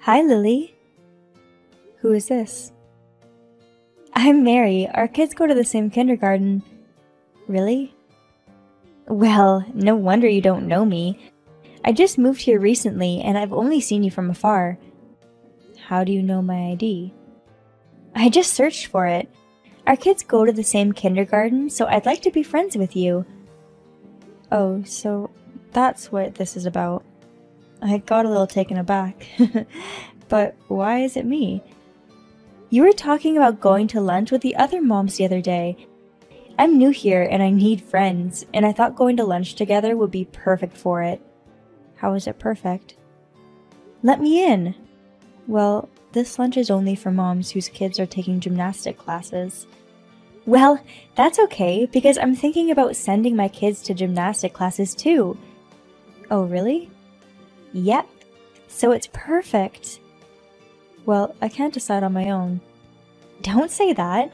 Hi, Lily. Who is this? I'm Mary. Our kids go to the same kindergarten. Really? Well, no wonder you don't know me. I just moved here recently, and I've only seen you from afar. How do you know my ID? I just searched for it. Our kids go to the same kindergarten, so I'd like to be friends with you. Oh, so that's what this is about. I got a little taken aback. But why is it me? You were talking about going to lunch with the other moms the other day. I'm new here and I need friends, and I thought going to lunch together would be perfect for it. How is it perfect? Let me in. Well, this lunch is only for moms whose kids are taking gymnastic classes. Well, that's okay, because I'm thinking about sending my kids to gymnastic classes too. Oh, really? Yep. So it's perfect. Well, I can't decide on my own. Don't say that.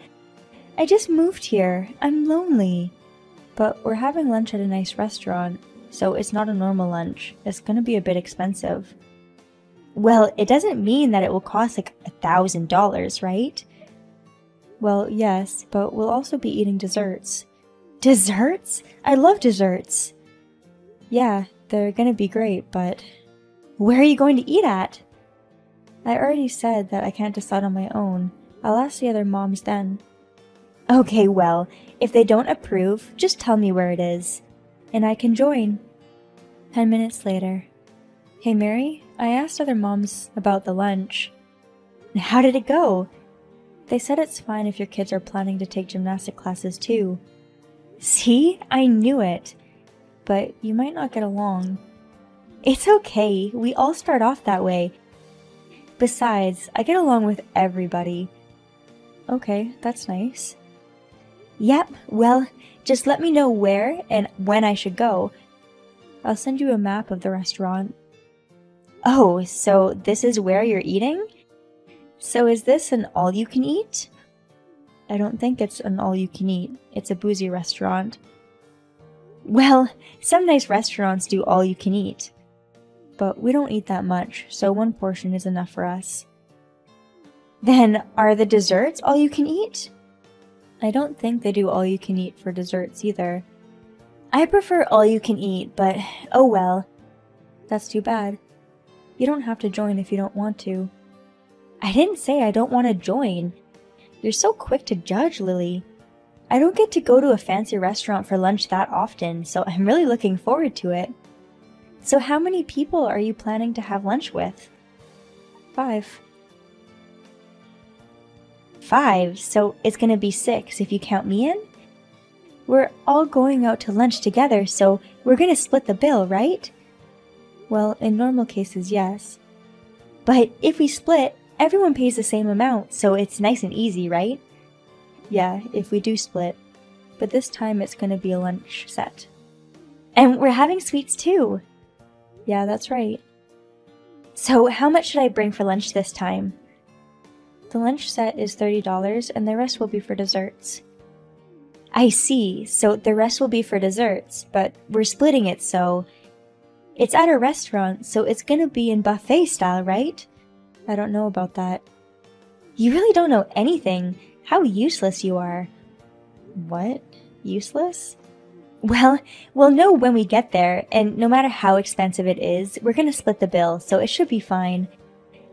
I just moved here. I'm lonely. But we're having lunch at a nice restaurant, so it's not a normal lunch. It's gonna be a bit expensive. Well, it doesn't mean that it will cost like $1,000, right? Well, yes, but we'll also be eating desserts. Desserts? I love desserts. Yeah, they're gonna be great, but where are you going to eat at? I already said that I can't decide on my own. I'll ask the other moms then. Okay, well, if they don't approve, just tell me where it is, and I can join. 10 minutes later. Hey Mary, I asked other moms about the lunch. How did it go? They said it's fine if your kids are planning to take gymnastic classes too. See? I knew it. But you might not get along. It's okay, we all start off that way. Besides, I get along with everybody. Okay, that's nice. Yep, well, just let me know where and when I should go. I'll send you a map of the restaurant. Oh, so this is where you're eating? So is this an all-you-can-eat? I don't think it's an all-you-can-eat. It's a boozy restaurant. Well, some nice restaurants do all-you-can-eat. But we don't eat that much, so one portion is enough for us. Then, are the desserts all you can eat? I don't think they do all you can eat for desserts either. I prefer all you can eat, but oh well. That's too bad. You don't have to join if you don't want to. I didn't say I don't want to join. You're so quick to judge, Lily. I don't get to go to a fancy restaurant for lunch that often, so I'm really looking forward to it. So how many people are you planning to have lunch with? 5. 5, so it's gonna be 6 if you count me in? We're all going out to lunch together, so we're gonna split the bill, right? Well, in normal cases, yes. But if we split, everyone pays the same amount, so it's nice and easy, right? Yeah, if we do split. But this time it's gonna be a lunch set. And we're having sweets too! Yeah, that's right. So how much should I bring for lunch this time? The lunch set is $30 and the rest will be for desserts. I see, so the rest will be for desserts, but we're splitting it, so... It's at a restaurant, so it's gonna be in buffet style, right? I don't know about that. You really don't know anything. How useless you are. What? Useless? Well, we'll know when we get there, and no matter how expensive it is, we're gonna split the bill, so it should be fine.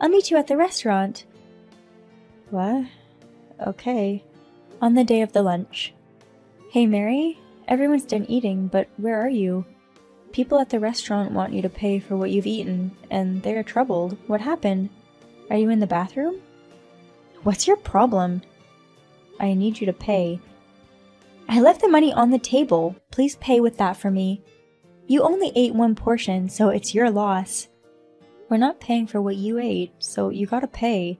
I'll meet you at the restaurant. What? Okay. On the day of the lunch. Hey Mary, everyone's done eating, but where are you? People at the restaurant want you to pay for what you've eaten, and they're troubled. What happened? Are you in the bathroom? What's your problem? I need you to pay. I left the money on the table. Please pay with that for me. You only ate one portion, so it's your loss. We're not paying for what you ate, so you gotta pay.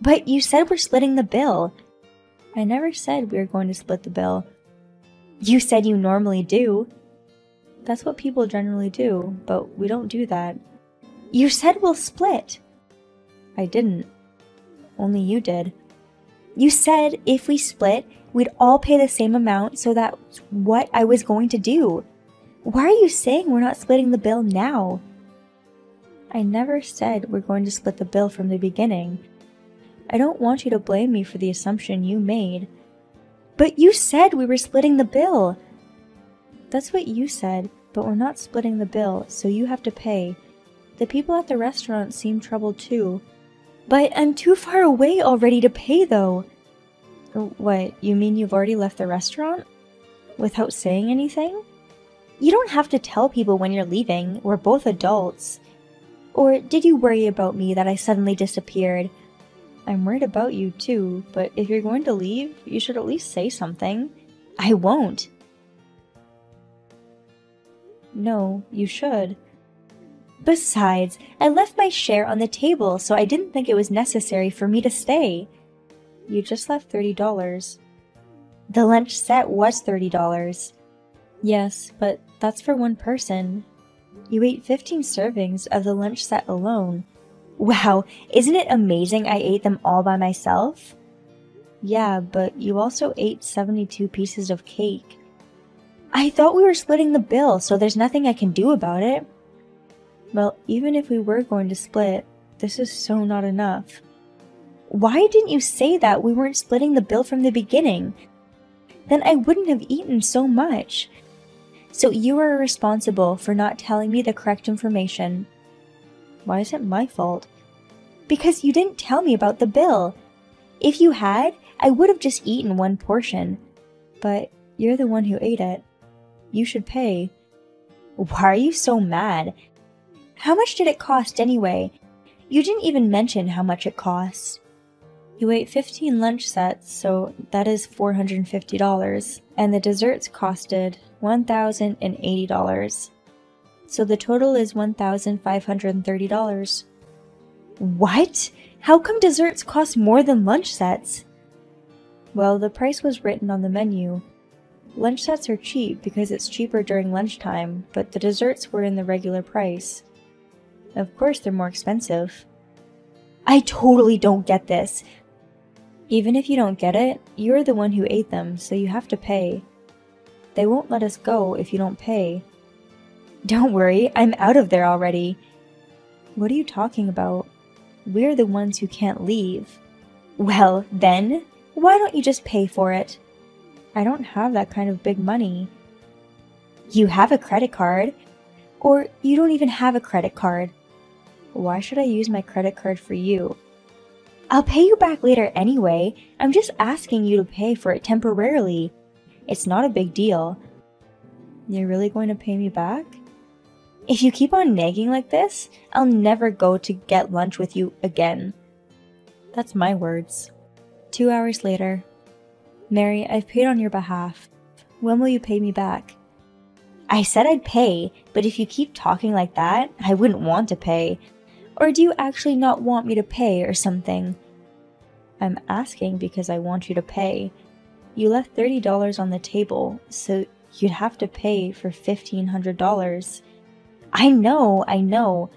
But you said we're splitting the bill. I never said we were going to split the bill. You said you normally do. That's what people generally do, but we don't do that. You said we'll split. I didn't. Only you did. You said if we split, we'd all pay the same amount, so that's what I was going to do. Why are you saying we're not splitting the bill now? I never said we're going to split the bill from the beginning. I don't want you to blame me for the assumption you made. But you said we were splitting the bill! That's what you said, but we're not splitting the bill, so you have to pay. The people at the restaurant seem troubled too. But I'm too far away already to pay, though. What, you mean you've already left the restaurant? Without saying anything? You don't have to tell people when you're leaving. We're both adults. Or did you worry about me that I suddenly disappeared? I'm worried about you too, but if you're going to leave, you should at least say something. I won't. No, you should. Besides, I left my share on the table, so I didn't think it was necessary for me to stay. You just left $30. The lunch set was $30. Yes, but that's for one person. You ate 15 servings of the lunch set alone. Wow, isn't it amazing I ate them all by myself? Yeah, but you also ate 72 pieces of cake. I thought we were splitting the bill, so there's nothing I can do about it. Well, even if we were going to split, this is so not enough. Why didn't you say that we weren't splitting the bill from the beginning? Then I wouldn't have eaten so much. So you are responsible for not telling me the correct information. Why is it my fault? Because you didn't tell me about the bill. If you had, I would have just eaten one portion. But you're the one who ate it. You should pay. Why are you so mad? How much did it cost anyway? You didn't even mention how much it cost. You ate 15 lunch sets, so that is $450, and the desserts costed $1,080. So the total is $1,530. What? How come desserts cost more than lunch sets? Well, the price was written on the menu. Lunch sets are cheap because it's cheaper during lunchtime, but the desserts were in the regular price. Of course they're more expensive. I totally don't get this. Even if you don't get it, you're the one who ate them, so you have to pay. They won't let us go if you don't pay. Don't worry, I'm out of there already. What are you talking about? We're the ones who can't leave. Well, then, why don't you just pay for it? I don't have that kind of big money. You have a credit card. Or you don't even have a credit card. Why should I use my credit card for you? I'll pay you back later anyway. I'm just asking you to pay for it temporarily. It's not a big deal. You're really going to pay me back? If you keep on nagging like this, I'll never go to get lunch with you again. That's my words. 2 hours later. Mary, I've paid on your behalf. When will you pay me back? I said I'd pay, but if you keep talking like that, I wouldn't want to pay. Or do you actually not want me to pay or something? I'm asking because I want you to pay. You left $30 on the table, so you'd have to pay for $1,500. I know.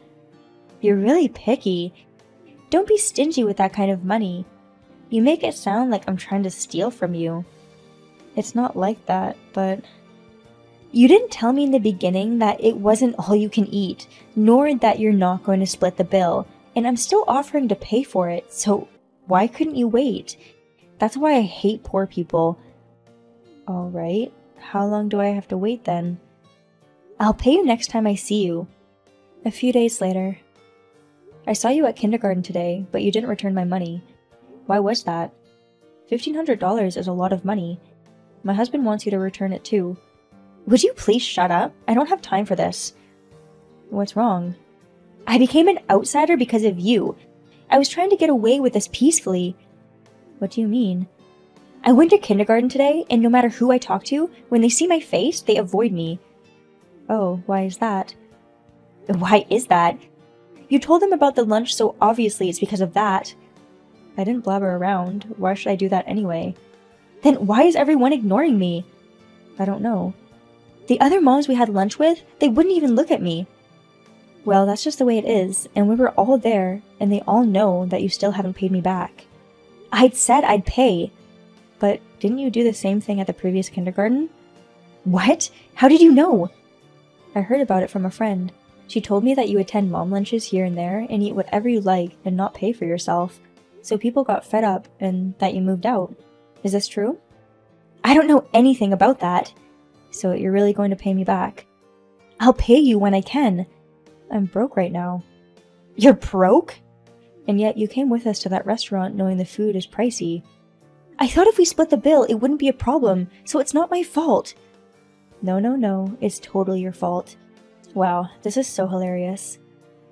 You're really picky. Don't be stingy with that kind of money. You make it sound like I'm trying to steal from you. It's not like that, but... You didn't tell me in the beginning that it wasn't all you can eat, nor that you're not going to split the bill, and I'm still offering to pay for it, so why couldn't you wait? That's why I hate poor people. Alright, how long do I have to wait then? I'll pay you next time I see you. A few days later. I saw you at kindergarten today, but you didn't return my money. Why was that? $1,500 is a lot of money. My husband wants you to return it too. Would you please shut up? I don't have time for this. What's wrong? I became an outsider because of you. I was trying to get away with this peacefully. What do you mean? I went to kindergarten today, and no matter who I talk to, when they see my face, they avoid me. Oh, why is that? Why is that? You told them about the lunch, so obviously it's because of that. I didn't blabber around. Why should I do that anyway? Then why is everyone ignoring me? I don't know. The other moms we had lunch with, they wouldn't even look at me. Well, that's just the way it is, and we were all there, and they all know that you still haven't paid me back. I'd said I'd pay. But didn't you do the same thing at the previous kindergarten? What? How did you know? I heard about it from a friend. She told me that you attend mom lunches here and there and eat whatever you like and not pay for yourself. So people got fed up and that you moved out. Is this true? I don't know anything about that. So you're really going to pay me back? I'll pay you when I can. I'm broke right now. You're broke? And yet you came with us to that restaurant knowing the food is pricey. I thought if we split the bill, it wouldn't be a problem, so it's not my fault. No, it's totally your fault. Wow, this is so hilarious.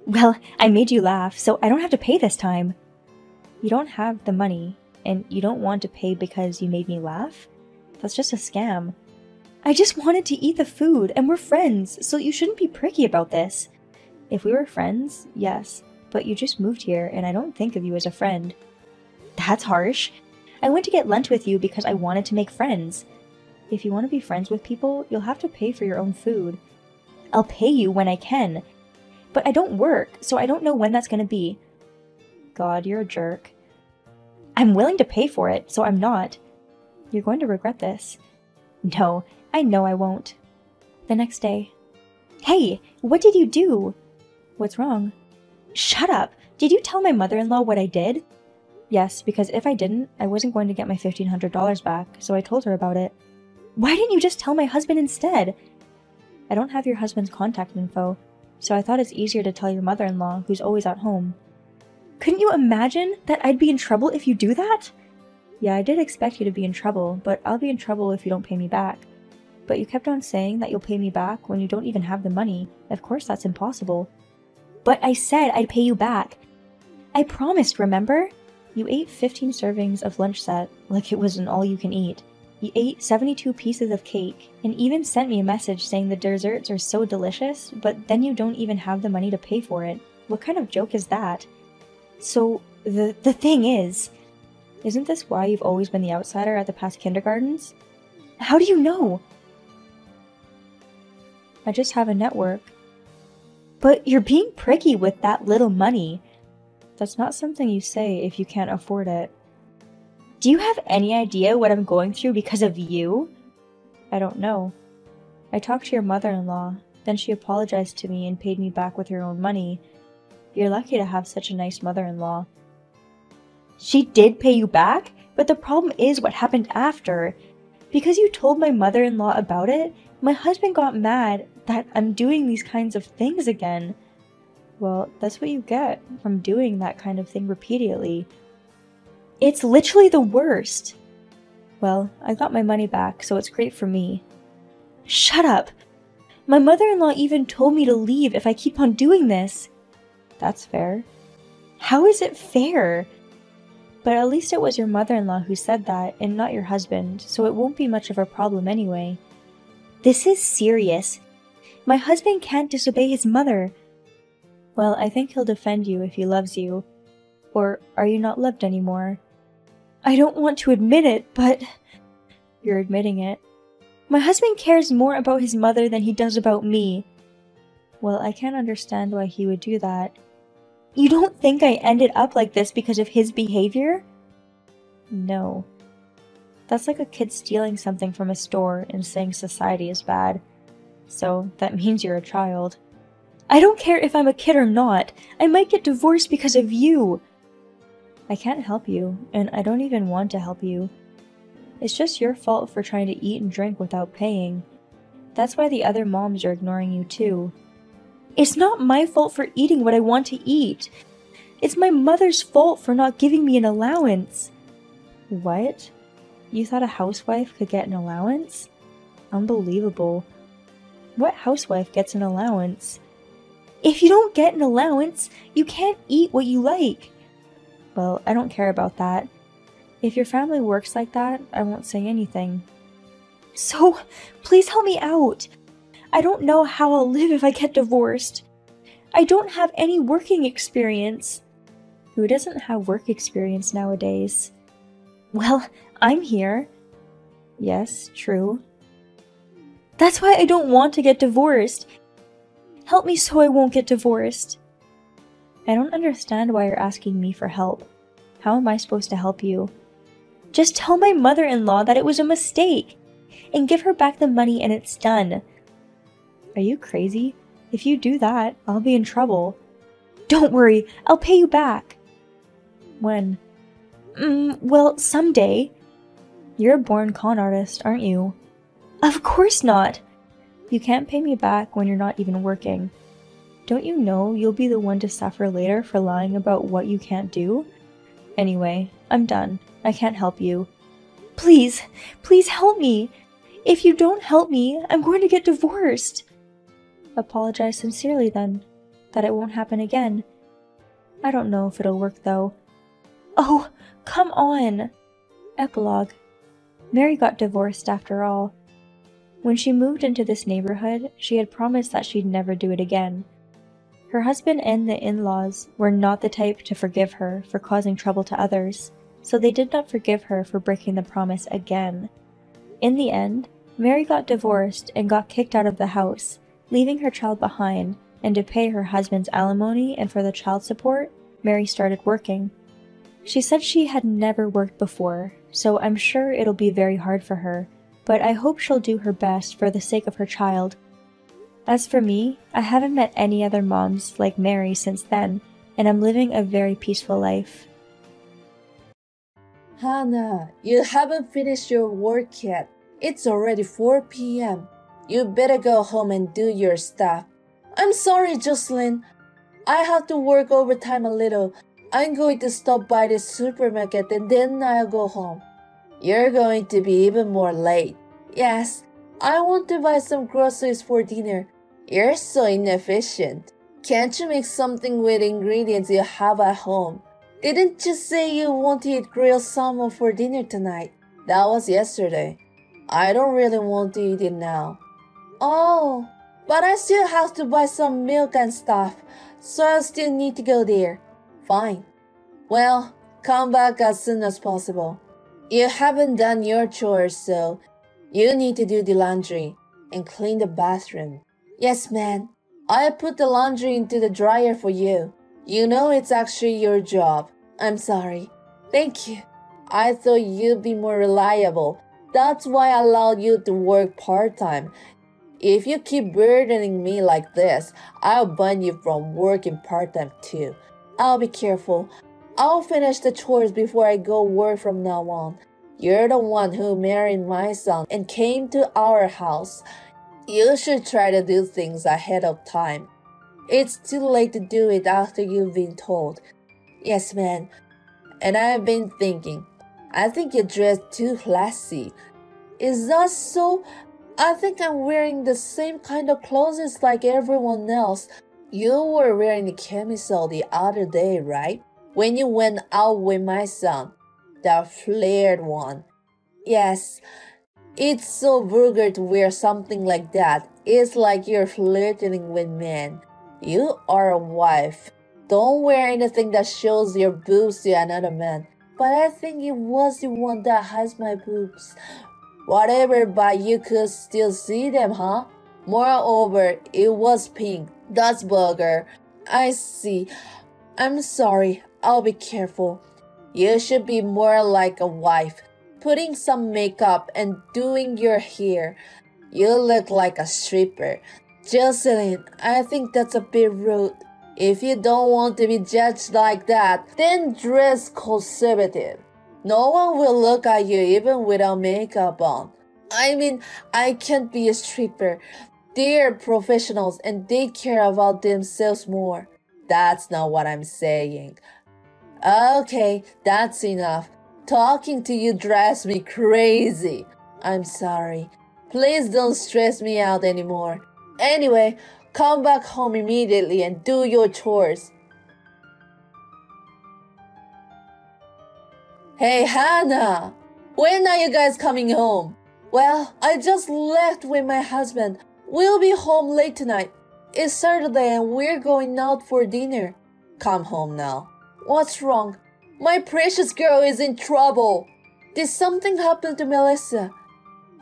Well, I made you laugh, so I don't have to pay this time. You don't have the money, and you don't want to pay because you made me laugh? That's just a scam. I just wanted to eat the food, and we're friends, so you shouldn't be pricky about this. If we were friends, yes, but you just moved here, and I don't think of you as a friend. That's harsh. I went to get lunch with you because I wanted to make friends. If you want to be friends with people, you'll have to pay for your own food. I'll pay you when I can. But I don't work, so I don't know when that's going to be. God, you're a jerk. I'm willing to pay for it, so I'm not. You're going to regret this. No, I know I won't. The next day. Hey, what did you do? What's wrong? Shut up! Did you tell my mother-in-law what I did? Yes, because if I didn't, I wasn't going to get my $1,500 back, so I told her about it. Why didn't you just tell my husband instead? I don't have your husband's contact info, so I thought it's easier to tell your mother-in-law, who's always at home. Couldn't you imagine that I'd be in trouble if you do that? Yeah, I did expect you to be in trouble, but I'll be in trouble if you don't pay me back. But you kept on saying that you'll pay me back when you don't even have the money. Of course that's impossible. But I said I'd pay you back. I promised, remember? You ate 15 servings of lunch set, like it was an all-you-can-eat. You ate 72 pieces of cake, and even sent me a message saying the desserts are so delicious, but then you don't even have the money to pay for it. What kind of joke is that? So, the thing is, isn't this why you've always been the outsider at the past kindergartens? How do you know? I just have a network. But you're being pricky with that little money. That's not something you say if you can't afford it. Do you have any idea what I'm going through because of you? I don't know. I talked to your mother-in-law, then she apologized to me and paid me back with her own money. You're lucky to have such a nice mother-in-law. She did pay you back? But the problem is what happened after. Because you told my mother-in-law about it, my husband got mad that I'm doing these kinds of things again. Well, that's what you get from doing that kind of thing repeatedly. It's literally the worst. Well, I got my money back, so it's great for me. Shut up! My mother-in-law even told me to leave if I keep on doing this. That's fair. How is it fair? But at least it was your mother-in-law who said that, and not your husband, so it won't be much of a problem anyway. This is serious. My husband can't disobey his mother. Well, I think he'll defend you if he loves you. Or are you not loved anymore? I don't want to admit it, but... You're admitting it. My husband cares more about his mother than he does about me. Well, I can't understand why he would do that. You don't think I ended up like this because of his behavior? No. That's like a kid stealing something from a store and saying society is bad. So that means you're a child. I don't care if I'm a kid or not. I might get divorced because of you. I can't help you, and I don't even want to help you. It's just your fault for trying to eat and drink without paying. That's why the other moms are ignoring you too. It's not my fault for eating what I want to eat. It's my mother's fault for not giving me an allowance. What? You thought a housewife could get an allowance? Unbelievable. What housewife gets an allowance? If you don't get an allowance, you can't eat what you like. Well, I don't care about that. If your family works like that, I won't say anything. So, please help me out. I don't know how I'll live if I get divorced. I don't have any working experience. Who doesn't have work experience nowadays? Well, I'm here. Yes, true. That's why I don't want to get divorced. Help me so I won't get divorced. I don't understand why you're asking me for help. How am I supposed to help you? Just tell my mother-in-law that it was a mistake, and give her back the money and it's done. Are you crazy? If you do that, I'll be in trouble. Don't worry, I'll pay you back. When? Well, someday. You're a born con artist, aren't you? Of course not. You can't pay me back when you're not even working. Don't you know you'll be the one to suffer later for lying about what you can't do? Anyway, I'm done. I can't help you. Please, please help me. If you don't help me, I'm going to get divorced. Apologize sincerely then, that it won't happen again. I don't know if it'll work though. Oh, come on! Epilogue. Mary got divorced after all. When she moved into this neighborhood, she had promised that she'd never do it again. Her husband and the in-laws were not the type to forgive her for causing trouble to others, so they did not forgive her for breaking the promise again. In the end, Mary got divorced and got kicked out of the house, leaving her child behind, and to pay her husband's alimony and for the child support, Mary started working. She said she had never worked before, so I'm sure it'll be very hard for her, but I hope she'll do her best for the sake of her child. As for me, I haven't met any other moms like Mary since then, and I'm living a very peaceful life. Hannah, you haven't finished your work yet. It's already 4 p.m. You better go home and do your stuff. I'm sorry, Jocelyn. I have to work overtime a little. I'm going to stop by the supermarket and then I'll go home. You're going to be even more late. Yes, I want to buy some groceries for dinner. You're so inefficient. Can't you make something with ingredients you have at home? Didn't you say you want to eat grilled salmon for dinner tonight? That was yesterday. I don't really want to eat it now. Oh, but I still have to buy some milk and stuff, so I still need to go there. Fine. Well, come back as soon as possible. You haven't done your chores, so you need to do the laundry and clean the bathroom. Yes, man. I put the laundry into the dryer for you. You know it's actually your job. I'm sorry. Thank you. I thought you'd be more reliable. That's why I allowed you to work part-time. If you keep burdening me like this, I'll ban you from working part-time too. I'll be careful. I'll finish the chores before I go work from now on. You're the one who married my son and came to our house. You should try to do things ahead of time. It's too late to do it after you've been told. Yes, man. And I've been thinking, I think you dress too classy. Is that so? I think I'm wearing the same kind of clothes like everyone else. You were wearing the camisole the other day, right? When you went out with my son. The flared one. Yes. It's so vulgar to wear something like that. It's like you're flirting with men. You are a wife. Don't wear anything that shows your boobs to another man. But I think it was the one that has my boobs. Whatever, but you could still see them, huh? Moreover, it was pink. That's vulgar. I see. I'm sorry. I'll be careful. You should be more like a wife. Putting some makeup and doing your hair. You look like a stripper. Jocelyn, I think that's a bit rude. If you don't want to be judged like that, then dress conservative. No one will look at you even without makeup on. I mean, I can't be a stripper. They're professionals and they care about themselves more. That's not what I'm saying. Okay, that's enough. Talking to you drives me crazy. I'm sorry. Please don't stress me out anymore. Anyway, come back home immediately and do your chores. Hey, Hannah! When are you guys coming home? Well, I just left with my husband. We'll be home late tonight. It's Saturday and we're going out for dinner. Come home now. What's wrong? My precious girl is in trouble. Did something happen to Melissa?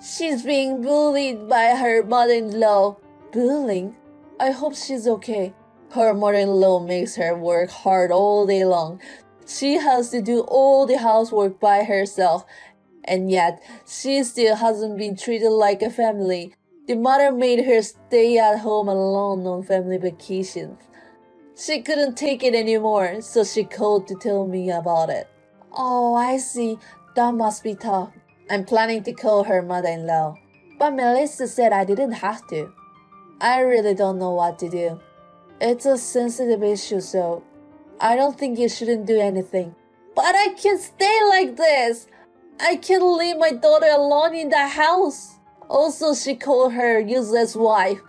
She's being bullied by her mother-in-law. Bullying? I hope she's okay. Her mother-in-law makes her work hard all day long. She has to do all the housework by herself. And yet, she still hasn't been treated like a family. The mother made her stay at home alone on family vacations. She couldn't take it anymore, so she called to tell me about it. Oh, I see. That must be tough. I'm planning to call her mother-in-law. But Melissa said I didn't have to. I really don't know what to do. It's a sensitive issue, so I don't think you shouldn't do anything. But I can't stay like this. I can't leave my daughter alone in the house. Also, she called her useless wife.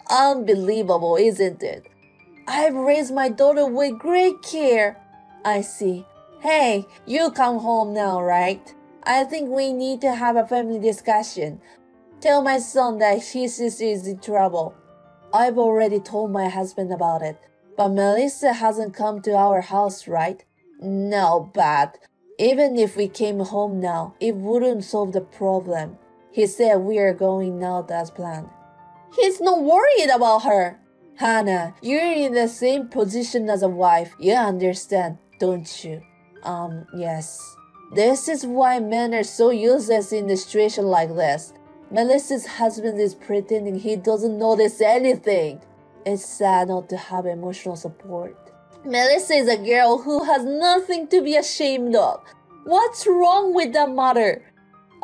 Unbelievable, isn't it? I've raised my daughter with great care. I see. Hey, you come home now, right? I think we need to have a family discussion. Tell my son that his sister is in trouble. I've already told my husband about it. But Melissa hasn't come to our house, right? No, but even if we came home now, it wouldn't solve the problem. He said we are going out as planned. He's not worried about her. Hannah, you're in the same position as a wife. You understand, don't you? Yes. This is why men are so useless in a situation like this. Melissa's husband is pretending he doesn't notice anything. It's sad not to have emotional support. Melissa is a girl who has nothing to be ashamed of. What's wrong with that mother?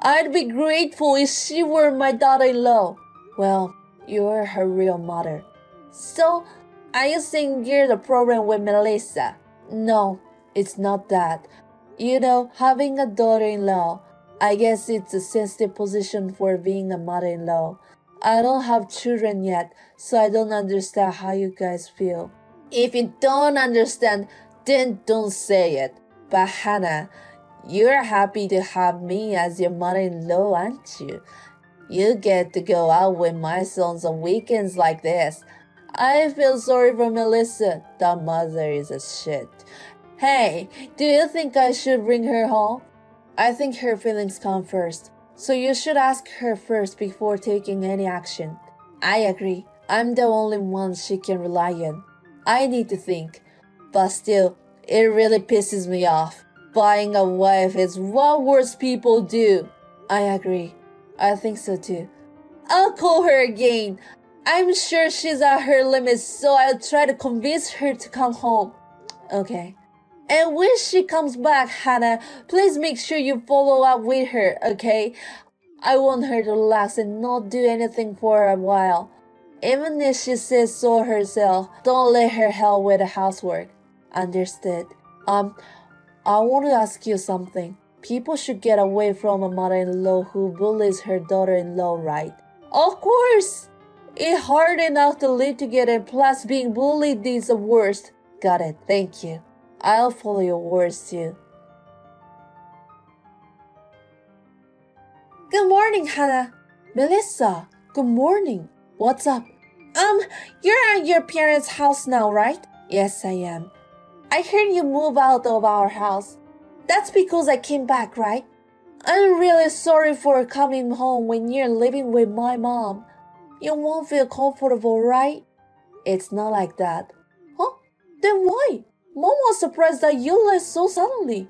I'd be grateful if she were my daughter-in-law. Well, you're her real mother. So, are you saying you're the problem with Melissa? No, it's not that. You know, having a daughter-in-law, I guess it's a sensitive position for being a mother-in-law. I don't have children yet, so I don't understand how you guys feel. If you don't understand, then don't say it. But Hannah, you're happy to have me as your mother-in-law, aren't you? You get to go out with my sons on weekends like this. I feel sorry for Melissa. That mother is a shit. Hey, do you think I should bring her home? I think her feelings come first, so you should ask her first before taking any action. I agree. I'm the only one she can rely on. I need to think. But still, it really pisses me off. Buying a wife is what worse people do. I agree. I think so too. I'll call her again. I'm sure she's at her limits, so I'll try to convince her to come home. Okay. And when she comes back, Hannah, please make sure you follow up with her, okay? I want her to relax and not do anything for a while. Even if she says so herself, don't let her help with the housework. Understood. I want to ask you something. People should get away from a mother-in-law who bullies her daughter-in-law, right? Of course! It's hard enough to live together, plus being bullied is the worst. Got it, thank you. I'll follow your words too. Good morning, Hannah. Melissa, good morning. What's up? You're at your parents' house now, right? Yes, I am. I heard you move out of our house. That's because I came back, right? I'm really sorry for coming home when you're living with my mom. You won't feel comfortable, right? It's not like that. Huh? Then why? Mom was surprised that you left so suddenly.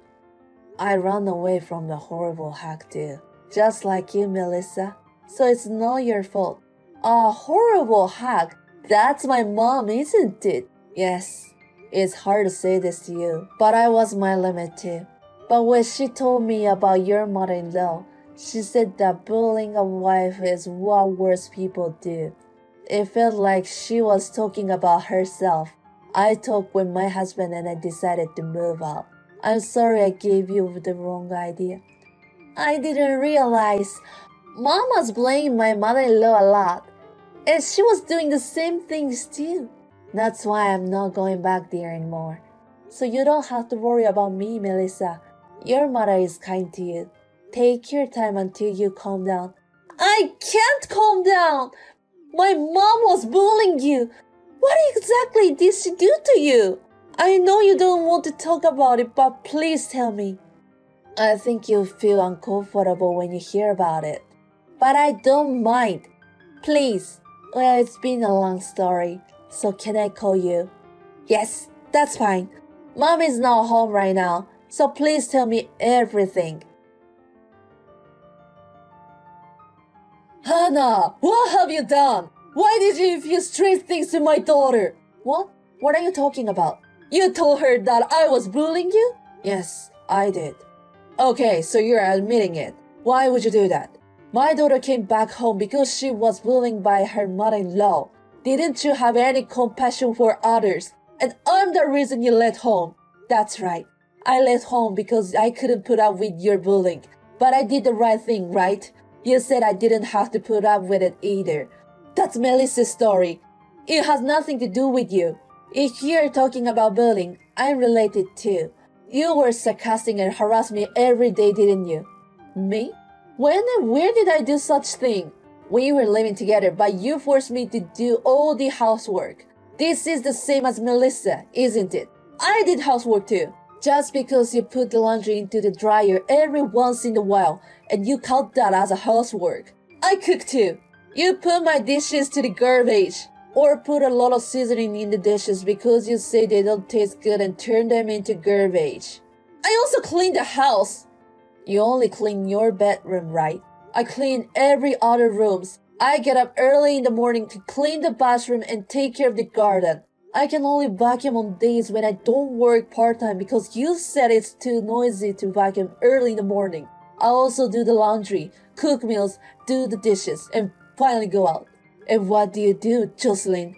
I ran away from the horrible hack too, just like you, Melissa. So it's not your fault. A horrible hack? That's my mom, isn't it? Yes, it's hard to say this to you, but I was my limit too. But when she told me about your mother-in-law, she said that bullying a wife is what worse people do. It felt like she was talking about herself. I talked with my husband and I decided to move out. I'm sorry I gave you the wrong idea. I didn't realize. Mom was blaming my mother-in-law a lot. And she was doing the same things too. That's why I'm not going back there anymore. So you don't have to worry about me, Melissa. Your mother is kind to you. Take your time until you calm down. I can't calm down! My mom was bullying you. What exactly did she do to you? I know you don't want to talk about it, but please tell me. I think you'll feel uncomfortable when you hear about it. But I don't mind. Please. Well, it's been a long story, so can I call you? Yes, that's fine. Mom is not home right now, so please tell me everything. Hannah, what have you done? Why did you infuse strange things to my daughter? What? What are you talking about? You told her that I was bullying you? Yes, I did. Okay, so you're admitting it. Why would you do that? My daughter came back home because she was bullied by her mother-in-law. Didn't you have any compassion for others? And I'm the reason you left home. That's right. I left home because I couldn't put up with your bullying. But I did the right thing, right? You said I didn't have to put up with it either. That's Melissa's story. It has nothing to do with you. If you're talking about bullying, I'm related too. You were sarcastic and harassed me every day, didn't you? Me? When and where did I do such thing? We were living together, but you forced me to do all the housework. This is the same as Melissa, isn't it? I did housework too. Just because you put the laundry into the dryer every once in a while, and you count that as a housework. I cook too. You put my dishes to the garbage. Or put a lot of seasoning in the dishes because you say they don't taste good and turn them into garbage. I also clean the house. You only clean your bedroom, right? I clean every other rooms. I get up early in the morning to clean the bathroom and take care of the garden. I can only vacuum on days when I don't work part-time because you said it's too noisy to vacuum early in the morning. I also do the laundry, cook meals, do the dishes, and finally go out. And what do you do, Jocelyn?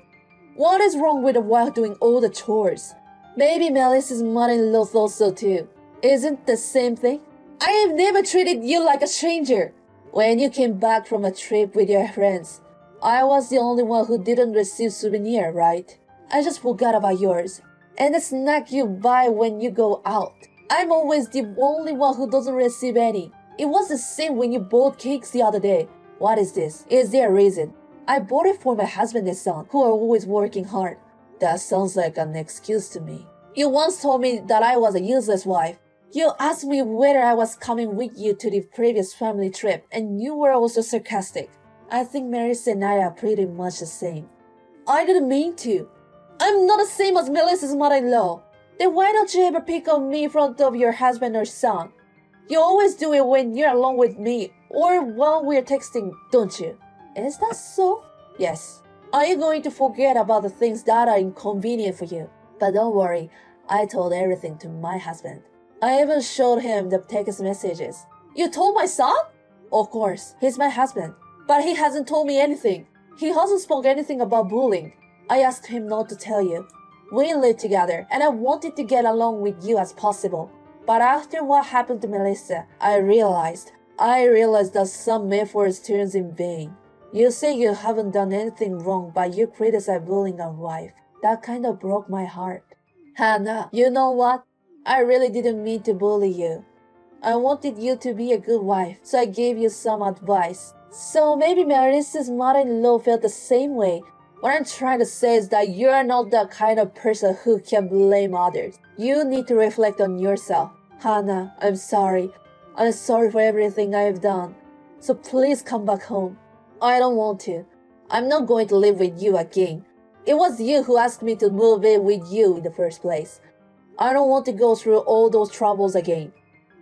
What is wrong with a wife doing all the chores? Maybe Melissa's mother-in-law thought so too. Isn't the same thing? I have never treated you like a stranger. When you came back from a trip with your friends, I was the only one who didn't receive souvenir, right? I just forgot about yours. And the snack you buy when you go out. I'm always the only one who doesn't receive any. It was the same when you bought cakes the other day. What is this? Is there a reason? I bought it for my husband and son, who are always working hard. That sounds like an excuse to me. You once told me that I was a useless wife. You asked me whether I was coming with you to the previous family trip, and you were also sarcastic. I think Marissa and I are pretty much the same. I didn't mean to. I'm not the same as Melissa's mother-in-law. Then why don't you ever pick on me in front of your husband or son? You always do it when you're alone with me, or while we're texting, don't you? Is that so? Yes. Are you going to forget about the things that are inconvenient for you? But don't worry, I told everything to my husband. I even showed him the text messages. You told my son? Of course, he's my husband. But he hasn't told me anything. He hasn't spoken anything about bullying. I asked him not to tell you. We live together, and I wanted to get along with you as possible. But after what happened to Melissa, I realized that some efforts turns in vain. You say you haven't done anything wrong, but you criticize bullying our wife. That kind of broke my heart. Hannah, you know what? I really didn't mean to bully you. I wanted you to be a good wife, so I gave you some advice. So maybe Melissa's mother-in-law felt the same way. What I'm trying to say is that you're not the kind of person who can blame others. You need to reflect on yourself. Hannah, I'm sorry. I'm sorry for everything I've done. So please come back home. I don't want to. I'm not going to live with you again. It was you who asked me to move in with you in the first place. I don't want to go through all those troubles again.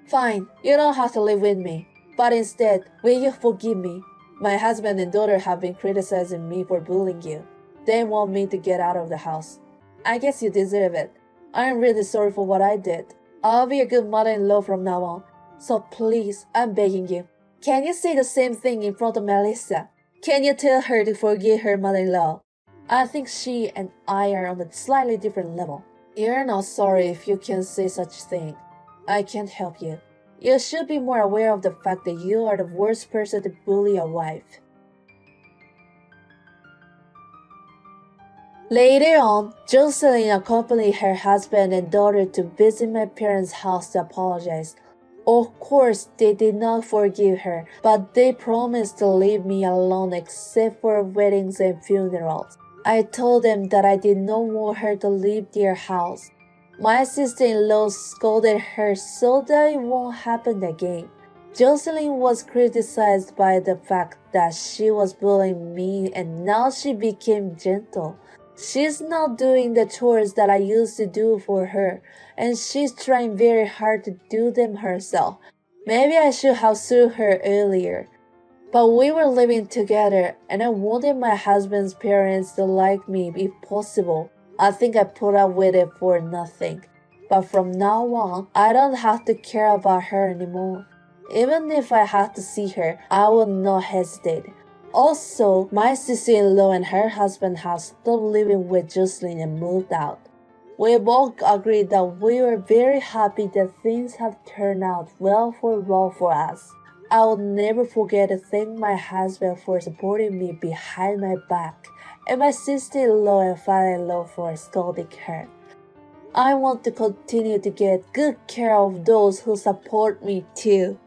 Fine, you don't have to live with me. But instead, will you forgive me? My husband and daughter have been criticizing me for bullying you. They want me to get out of the house. I guess you deserve it. I'm really sorry for what I did. I'll be a good mother-in-law from now on. So please, I'm begging you. Can you say the same thing in front of Melissa? Can you tell her to forgive her mother-in-law? I think she and I are on a slightly different level. You're not sorry if you can say such thing. I can't help you. You should be more aware of the fact that you are the worst person to bully a wife. Later on, Jocelyn accompanied her husband and daughter to visit my parents' house to apologize. Of course, they did not forgive her, but they promised to leave me alone except for weddings and funerals. I told them that I did not want her to leave their house. My sister-in-law scolded her so that it won't happen again. Jocelyn was criticized by the fact that she was bullying me, and now she became gentle. She's not doing the chores that I used to do for her, and she's trying very hard to do them herself. Maybe I should have sued her earlier. But we were living together, and I wanted my husband's parents to like me if possible. I think I put up with it for nothing. But from now on, I don't have to care about her anymore. Even if I had to see her, I would not hesitate. Also, my sister-in-law and her husband have stopped living with Jocelyn and moved out. We both agreed that we were very happy that things have turned out well for us. I will never forget to thank my husband for supporting me behind my back, and my sister-in-law and father-in-law for scolding her. I want to continue to get good care of those who support me too.